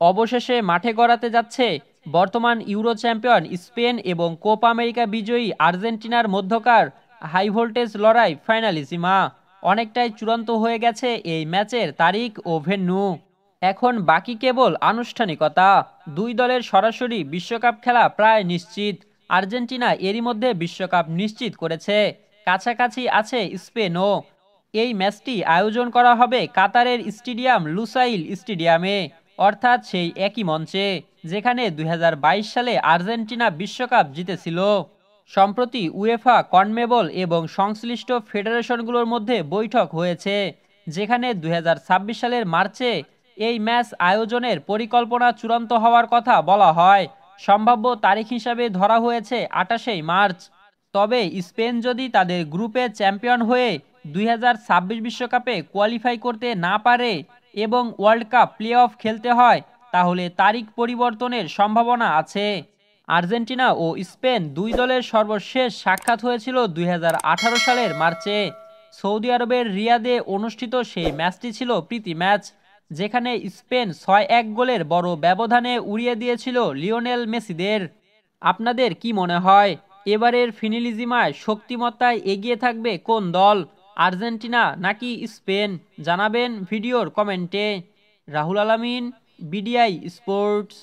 অবশেষে মাঠে গড়াতে যাচ্ছে বর্তমান ইউরো চ্যাম্পিয়ন স্পেন এবং কোপা আমেরিকা বিজয়ী আর্জেন্টিনার মধ্যকার হাই ভোল্টেজ লড়াই ফাইনালিসিমা। অনেকটাই চূড়ান্ত হয়ে গেছে এই ম্যাচের তারিখ ও ভেন্যু। এখন বাকি কেবল আনুষ্ঠানিকতা। দুই দলের সরাসরি বিশ্বকাপ খেলা প্রায় নিশ্চিত। আর্জেন্টিনা এরই মধ্যে বিশ্বকাপ নিশ্চিত করেছে, কাছাকাছি আছে স্পেনও। এই ম্যাচটি আয়োজন করা হবে কাতারের স্টেডিয়াম লুসাইল স্টেডিয়ামে, অর্থাৎ সেই একই মঞ্চে যেখানে ২০২২ সালে আর্জেন্টিনা বিশ্বকাপ জিতেছিল। সম্প্রতি উয়েফা, কনমেবল এবং সংশ্লিষ্ট ফেডারেশনগুলোর মধ্যে বৈঠক হয়েছে, যেখানে ২০২৬ সালের মার্চে এই ম্যাচ আয়োজনের পরিকল্পনা চূড়ান্ত হওয়ার কথা বলা হয়। সম্ভাব্য তারিখ হিসাবে ধরা হয়েছে ২৮শে মার্চ। তবে স্পেন যদি তাদের গ্রুপে চ্যাম্পিয়ন হয়ে ২০২৬ বিশ্বকাপে কোয়ালিফাই করতে না পারে এবং ওয়ার্ল্ড কাপ প্লে অফ খেলতে হয়, তাহলে তারিখ পরিবর্তনের সম্ভাবনা আছে। আর্জেন্টিনা ও স্পেন দুই দলের সর্বশেষ সাক্ষাৎ হয়েছিল ২০১৮ সালের মার্চে। সৌদি আরবের রিয়াদে অনুষ্ঠিত সেই ম্যাচটি ছিল প্রীতি ম্যাচ, যেখানে স্পেন ৬-১ গোলের বড় ব্যবধানে উড়িয়ে দিয়েছিল লিওনেল মেসিদের। আপনাদের কি মনে হয়, এবারের ফিনিলিজিমায় শক্তিমত্তায় এগিয়ে থাকবে কোন দল, আর্জেন্টিনা নাকি স্পেন? জানাবেন ভিডিওর কমেন্টে। রাহুল আলামিন, বিডিআই স্পোর্টস।